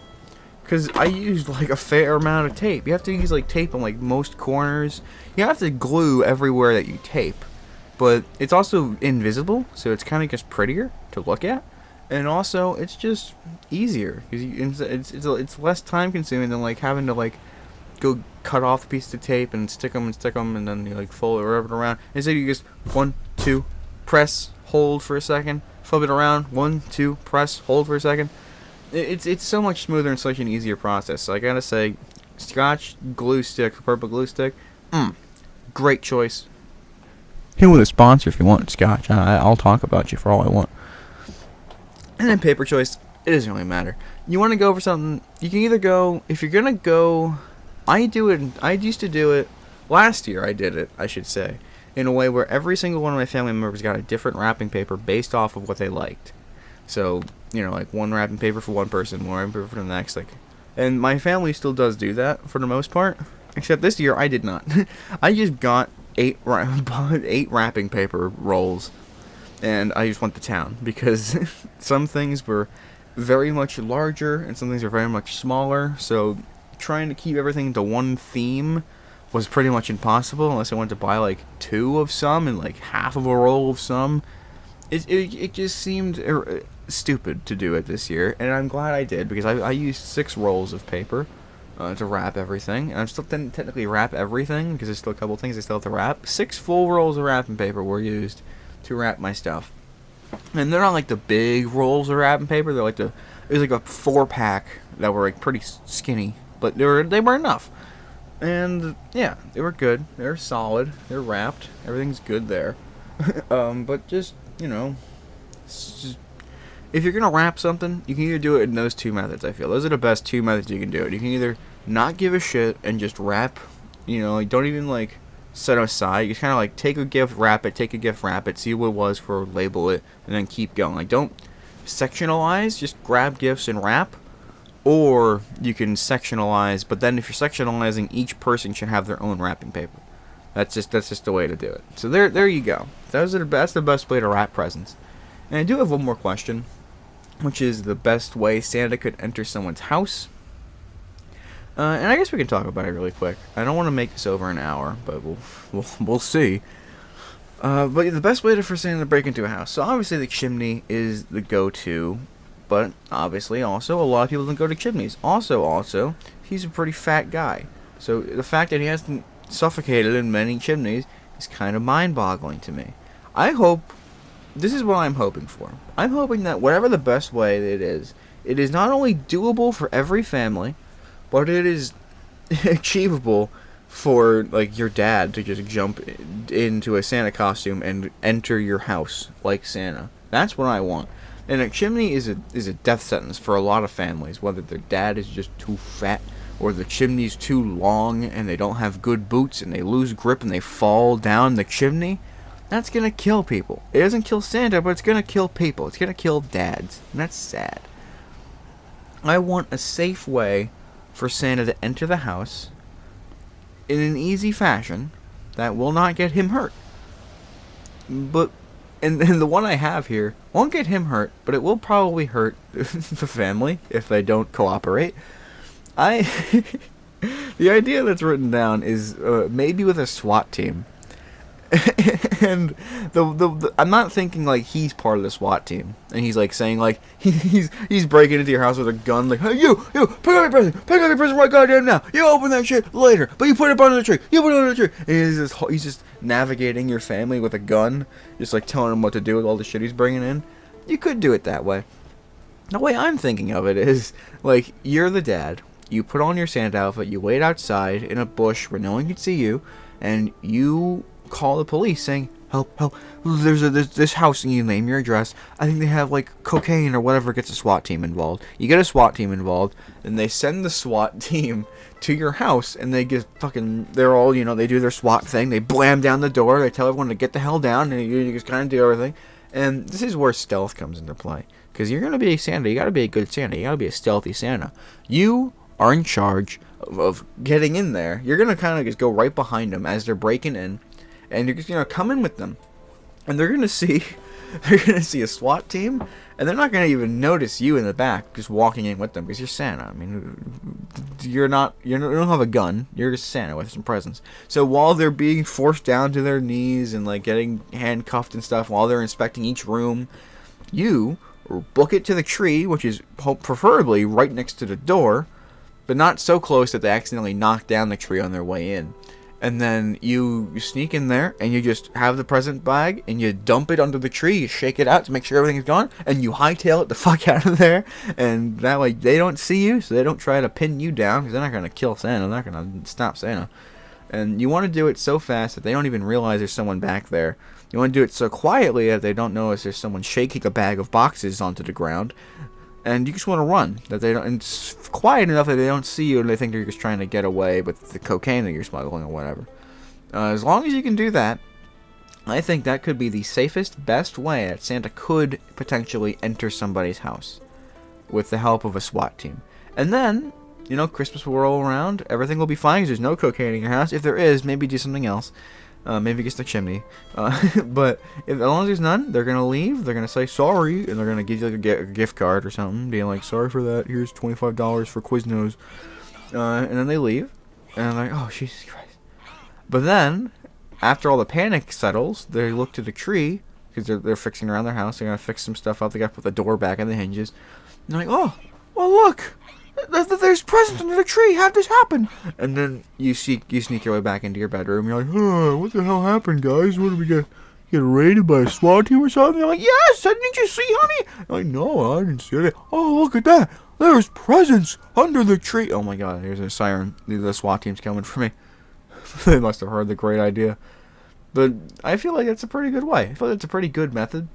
Because I used like a fair amount of tape. You have to use like tape on like most corners. You have to glue everywhere that you tape. But it's also invisible, so it's kind of just prettier to look at, and also it's just easier because it's less time consuming than like having to like go cut off a piece of tape and stick them, and then you like fold it, wrap it around. Instead, you just 1, 2, press, hold for a second, flip it around, 1, 2, press, hold for a second. It's so much smoother and such an easier process. So I gotta say, Scotch glue stick, purple glue stick, great choice. Hit with a sponsor if you want, Scotch. I'll talk about you for all I want. And then paper choice, it doesn't really matter. You want to go for something, you can either go, if you're going to go, I used to do it, last year I did it, I should say, in a way where every single one of my family members got a different wrapping paper based off of what they liked. So, like one wrapping paper for one person, one wrapping paper for the next, and my family still does do that for the most part, except this year I did not. I just got 8 wrapping paper rolls, and I just went to town because some things were very much larger and some things were very much smaller, so trying to keep everything to one theme was pretty much impossible unless I wanted to buy like 2 of some and like half of a roll of some. It just seemed stupid to do it this year, and I'm glad I did because I used 6 rolls of paper to wrap everything, and I'm still didn't technically wrap everything because there's still a couple things I still have to wrap. 6 full rolls of wrapping paper were used to wrap my stuff, and they're not like the big rolls of wrapping paper. They're like it was like a 4-pack that were like pretty skinny, but they were enough, and yeah, they were good. They're solid. They're wrapped. Everything's good there. But just if you're gonna wrap something, you can either do it in those 2 methods. I feel those are the best 2 methods you can do it. You can either not give a shit and just wrap, don't even like set aside. You just kind of like take a gift, wrap it, take a gift, wrap it, see what it was for, label it, and then keep going. Like don't sectionalize, just grab gifts and wrap. Or you can sectionalize, but then if you're sectionalizing, each person should have their own wrapping paper. That's just the way to do it. So there you go. That's the best way to wrap presents. And I do have one more question, which is the best way Santa could enter someone's house. And I guess we can talk about it really quick. I don't want to make this over an hour, but we'll see. But the best way for Santa to break into a house. So obviously the chimney is the go-to, but obviously also a lot of people don't go to chimneys. Also, he's a pretty fat guy. So the fact that he hasn't suffocated in many chimneys is kind of mind-boggling to me. This is what I'm hoping for. I'm hoping that whatever the best way it is not only doable for every family, but it is achievable for like your dad to just jump into a Santa costume and enter your house like Santa. That's what I want. And a chimney is a death sentence for a lot of families, whether their dad is just too fat or the chimney's too long and they don't have good boots and they lose grip and they fall down the chimney. That's gonna kill people. It doesn't kill Santa, but it's gonna kill people. It's gonna kill dads, and that's sad. I want a safe way for Santa to enter the house in an easy fashion that will not get him hurt. But and the one I have here won't get him hurt, but it will probably hurt the family if they don't cooperate. The idea that's written down is maybe with a SWAT team. And I'm not thinking like he's part of the SWAT team, and he's like saying like he's breaking into your house with a gun, like, hey you pick up your present right goddamn now. You open that shit later, but you put it under the tree. You put it under the tree. And he's just navigating your family with a gun, just like telling them what to do with all the shit he's bringing in. You could do it that way. The way I'm thinking of it is like you're the dad. You put on your Santa outfit. You wait outside in a bush where no one can see you. and you call the police saying, help, help, there's this house, and you name your address. I think they have like cocaine or whatever, gets a SWAT team involved. You get a SWAT team involved, and they send the SWAT team to your house, and they're all, they do their SWAT thing. They blam down the door, they tell everyone to get the hell down, and you just kind of do everything. And this is where stealth comes into play, because you're going to be a Santa. You got to be a good Santa. You got to be a stealthy Santa. You are in charge of getting in there. You're going to kind of just go right behind them as they're breaking in, and you're just going to come in with them. And they're going to see a SWAT team, and they're not going to even notice you in the back just walking in with them, because you're Santa. I mean, you don't have a gun. You're just Santa with some presents. So while they're being forced down to their knees and like getting handcuffed and stuff, while they're inspecting each room, you book it to the tree, which is preferably right next to the door, but not so close that they accidentally knock down the tree on their way in. And then you sneak in there, and you just have the present bag, and you dump it under the tree, you shake it out to make sure everything's gone, and you hightail it the fuck out of there, and that way they don't see you, so they don't try to pin you down, because they're not going to kill Santa, they're not going to stop Santa. And you want to do it so fast that they don't even realize there's someone back there. You want to do it so quietly that they don't notice there's someone shaking a bag of boxes onto the ground. And you just want to run, that they don't, and it's quiet enough that they don't see you and they think you're just trying to get away with the cocaine that you're smuggling or whatever. As long as you can do that, I think that could be the safest, best way that Santa could potentially enter somebody's house with the help of a SWAT team. And then, Christmas will roll around, everything will be fine because there's no cocaine in your house. If there is, maybe do something else. Maybe against the chimney. But as long as there's none, they're going to leave. They're going to say sorry, and they're going to give you like a gift card or something, being like, sorry for that. Here's $25 for Quiznos. And then they leave. And I'm like, oh, Jesus Christ. But then, after all the panic settles, they look to the tree, because they're fixing around their house. They're going to fix some stuff up. They got to put the door back on the hinges. And they're like, oh, well, look. There's presents under the tree. How'd this happen? And then you sneak your way back into your bedroom. You're like, oh, what the hell happened, guys? What did we get raided by a SWAT team or something? They're like, yes, didn't you see, honey? I'm like, no, I didn't see it. Oh, look at that. There's presents under the tree. Oh my God, there's a siren. The SWAT team's coming for me. They must have heard the great idea. But I feel like that's a pretty good way. I feel like that's a pretty good method.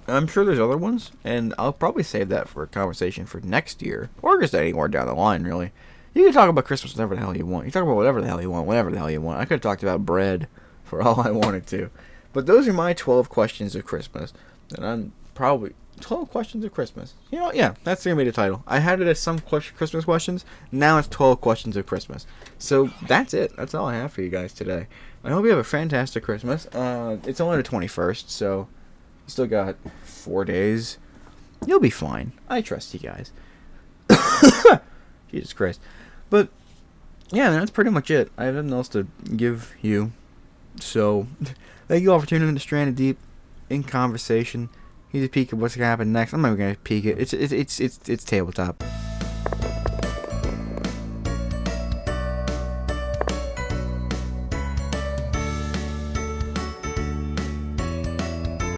I'm sure there's other ones, and I'll probably save that for a conversation for next year, or just anywhere down the line, really. You can talk about Christmas whatever the hell you want. You talk about whatever the hell you want, whenever the hell you want. I could have talked about bread for all I wanted to. But those are my 12 questions of Christmas. And I'm probably... 12 questions of Christmas. Yeah, that's going to be the title. I had it as some Christmas questions. Now it's 12 questions of Christmas. So that's it. That's all I have for you guys today. I hope you have a fantastic Christmas. It's only the 21st, so... Still got 4 days. You'll be fine. I trust you guys. Jesus Christ. But, yeah, that's pretty much it. I have nothing else to give you. So, thank you all for tuning in to Stranded Deep in Conversation. Here's a peek at what's going to happen next. I'm not even going to peek it. It's tabletop.